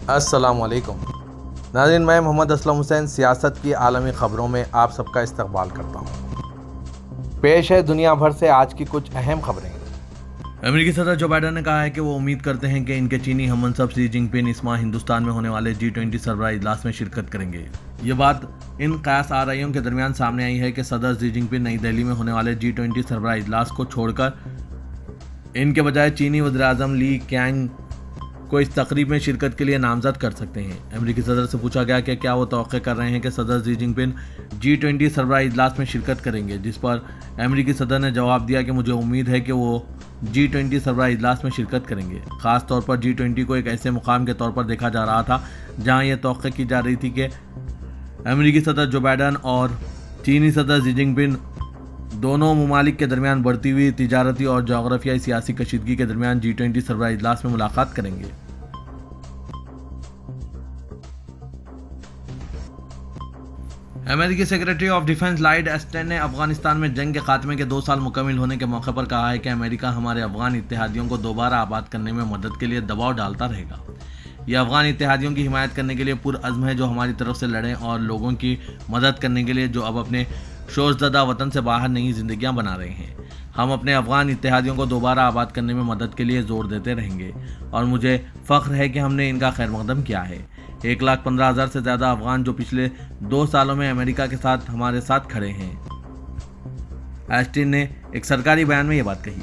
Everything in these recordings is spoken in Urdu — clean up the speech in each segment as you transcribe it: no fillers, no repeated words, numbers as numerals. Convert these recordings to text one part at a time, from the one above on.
السلام علیکم ناظرین، میں محمد اسلم حسین سیاست کی عالمی خبروں میں آپ سب کا استقبال کرتا ہوں۔ پیش ہے دنیا بھر سے آج کی کچھ اہم خبریں۔ امریکی صدر جو بائیڈن نے کہا ہے کہ وہ امید کرتے ہیں کہ ان کے چینی ہم منصب شی جن پنگ اس ماہ ہندوستان میں ہونے والے G20 سربراہ اجلاس میں شرکت کریں گے۔ یہ بات ان قیاس آرائیوں کے درمیان سامنے آئی ہے کہ صدر شی جن پنگ نئی دہلی میں ہونے والے G20 سربراہ اجلاس کو چھوڑ کر ان کے بجائے چینی وزیر اعظم لی کیانگ کو اس تقریب میں شرکت کے لیے نامزد کر سکتے ہیں۔ امریکی صدر سے پوچھا گیا کہ کیا وہ توقع کر رہے ہیں کہ صدر شی جن پنگ G20 سربراہ اجلاس میں شرکت کریں گے، جس پر امریکی صدر نے جواب دیا کہ مجھے امید ہے کہ وہ G20 سربراہ اجلاس میں شرکت کریں گے۔ خاص طور پر G20 کو ایک ایسے مقام کے طور پر دیکھا جا رہا تھا جہاں یہ توقع کی جا رہی تھی کہ امریکی صدر جو بائیڈن اور چینی صدر شی جن پنگ دونوں ممالک کے درمیان بڑھتی ہوئی تجارتی اور جغرافیائی سیاسی کشیدگی کے درمیان G20 سربراہ اجلاس میں ملاقات کریں گے۔ امریکی سیکریٹری آف ڈیفنس لائیڈ اسٹن نے افغانستان میں جنگ کے خاتمے کے 2 سال مکمل ہونے کے موقع پر کہا ہے کہ امریکہ ہمارے افغان اتحادیوں کو دوبارہ آباد کرنے میں مدد کے لیے دباؤ ڈالتا رہے گا۔ یہ افغان اتحادیوں کی حمایت کرنے کے لیے پرعزم ہے جو ہماری طرف سے لڑیں اور لوگوں کی مدد کرنے کے لیے جو اب اپنے شوشزدہ وطن سے باہر نئی زندگیاں بنا رہے ہیں۔ ہم اپنے افغان اتحادیوں کو دوبارہ آباد کرنے میں مدد کے لیے زور دیتے رہیں گے اور مجھے فخر ہے کہ ہم نے ان کا خیر مقدم کیا ہے۔ 1,15,000 سے زیادہ افغان جو پچھلے 2 سالوں میں امریکہ کے ساتھ ہمارے ساتھ کھڑے ہیں، اسٹن نے ایک سرکاری بیان میں یہ بات کہی۔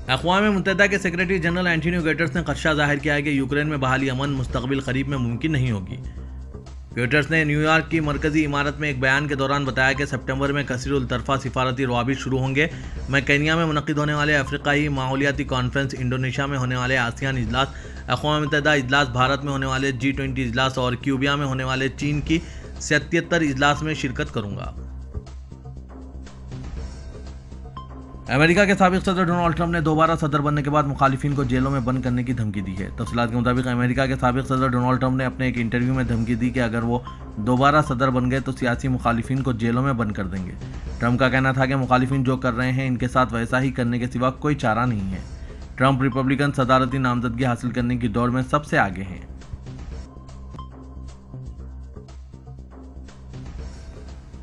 اقوام متحدہ کے سیکریٹری جنرل اینٹونیو گٹرس نے خدشہ ظاہر کیا ہے کہ یوکرین میں بحالی امن مستقبل قریب میں ممکن نہیں ہوگی۔ گٹرس نے نیو یارک کی مرکزی عمارت میں ایک بیان کے دوران بتایا کہ سپٹمبر میں کثیر الطرفہ سفارتی روابط شروع ہوں گے۔ میں کینیا میں منعقد ہونے والے افریقائی ماحولیاتی کانفرنس، انڈونیشیا میں ہونے والے آسیان اجلاس، اقوام متحدہ اجلاس، بھارت میں ہونے والے G20 اجلاس اور کیوبا میں ہونے والے چین کی 77 اجلاس میں شرکت کروں گا۔ امریکہ کے سابق صدر ڈونلڈ ٹرمپ نے دوبارہ صدر بننے کے بعد مخالفین کو جیلوں میں بند کرنے کی دھمکی دی ہے۔ تفصیلات کے مطابق امریکہ کے سابق صدر ڈونلڈ ٹرمپ نے اپنے ایک انٹرویو میں دھمکی دی کہ اگر وہ دوبارہ صدر بن گئے تو سیاسی مخالفین کو جیلوں میں بند کر دیں گے۔ ٹرمپ کا کہنا تھا کہ مخالفین جو کر رہے ہیں ان کے ساتھ ویسا ہی کرنے کے سوا کوئی چارہ نہیں ہے۔ ٹرمپ ریپبلکن صدارتی نامزدگی حاصل کرنے کی دوڑ میں سب سے آگے ہیں۔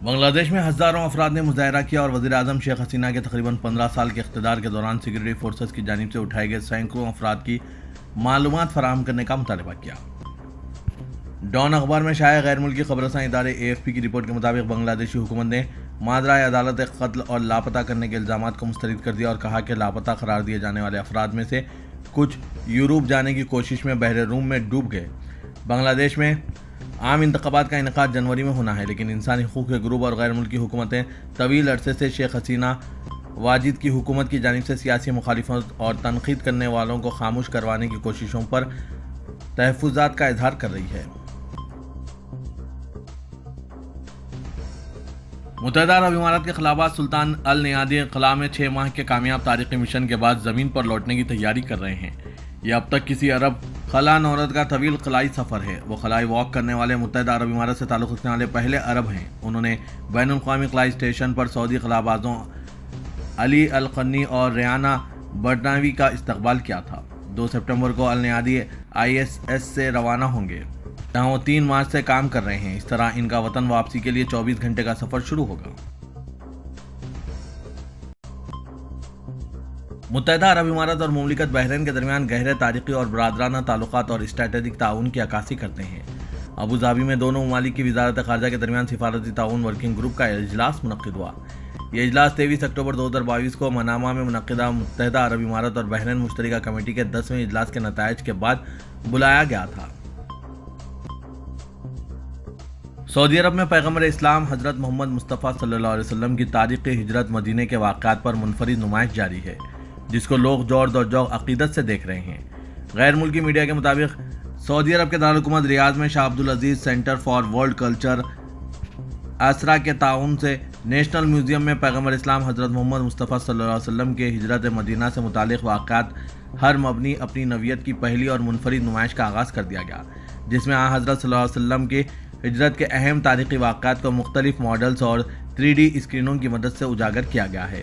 بنگلہ دیش میں ہزاروں افراد نے مظاہرہ کیا اور وزیر اعظم شیخ حسینہ کے تقریباً 15 سال کے اقتدار کے دوران سیکورٹی فورسز کی جانب سے اٹھائے گئے سینکڑوں افراد کی معلومات فراہم کرنے کا مطالبہ کیا۔ ڈان اخبار میں شائع غیر ملکی خبر رساں ادارے AFP کی رپورٹ کے مطابق بنگلہ دیشی حکومت نے مادرائے عدالت قتل اور لاپتہ کرنے کے الزامات کو مسترد کر دیا اور کہا کہ لاپتہ قرار دیے جانے والے افراد میں سے کچھ یورپ جانے کی کوشش میں بحر روم میں ڈوب گئے۔ بنگلہ دیش میں عام انتخابات کا انعقاد جنوری میں ہونا ہے، لیکن انسانی حقوق کے گروپ اور غیر ملکی حکومتیں طویل عرصے سے شیخ حسینہ واجد کی حکومت کی جانب سے سیاسی مخالفت اور تنقید کرنے والوں کو خاموش کروانے کی کوششوں پر تحفظات کا اظہار کر رہی ہے۔ متحدہ عرب امارات کے خلاباز سلطان النیادی خلا میں 6 ماہ کے کامیاب تاریخی مشن کے بعد زمین پر لوٹنے کی تیاری کر رہے ہیں۔ یہ اب تک کسی عرب خلا نورد کا طویل خلائی سفر ہے۔ وہ خلائی واک کرنے والے متحدہ عرب امارات سے تعلق رکھنے والے پہلے عرب ہیں۔ انہوں نے بین الاقوامی خلائی اسٹیشن پر سعودی خلابازوں علی القنی اور ریانہ برناوی کا استقبال کیا تھا۔ 2 سپٹمبر کو النیادی ISS سے روانہ ہوں گے، جہاں وہ 3 مارچ سے کام کر رہے ہیں۔ اس طرح ان کا وطن واپسی کے لیے 24 گھنٹے کا سفر شروع ہوگا۔ متحدہ عرب امارات اور مملکت بحرین کے درمیان گہرے تاریخی اور برادرانہ تعلقات اور اسٹریٹجک تعاون کی عکاسی کرتے ہیں۔ ابوظہبی میں دونوں ممالک کی وزارت خارجہ کے درمیان سفارتی تعاون ورکنگ گروپ کا اجلاس منعقد ہوا۔ یہ اجلاس 23 اکتوبر 2022 کو منامہ میں منعقدہ متحدہ عرب امارات اور بحرین مشترکہ کمیٹی کے 10ویں اجلاس کے نتائج کے بعد بلایا گیا تھا۔ سعودی عرب میں پیغمبر اسلام حضرت محمد مصطفیٰ صلی اللہ علیہ وسلم کی تاریخی ہجرت مدینے کے واقعات پر منفرد نمائش جاری ہے، جس کو لوگ جوڑ اور جوق عقیدت سے دیکھ رہے ہیں۔ غیر ملکی میڈیا کے مطابق سعودی عرب کے دارالحکومت ریاض میں شاہ Abdulaziz centre for world culture Ithra کے تعاون سے نیشنل میوزیم میں پیغمبر اسلام حضرت محمد مصطفیٰ صلی اللہ علیہ وسلم کے ہجرت مدینہ سے متعلق واقعات ہر مبنی اپنی نوعیت کی پہلی اور منفرد نمائش کا آغاز کر دیا گیا، جس میں حضرت صلی اللہ علیہ وسلم کی ہجرت کے اہم تاریخی واقعات کو مختلف ماڈلز اور 3D اسکرینوں کی مدد سے اجاگر کیا گیا ہے۔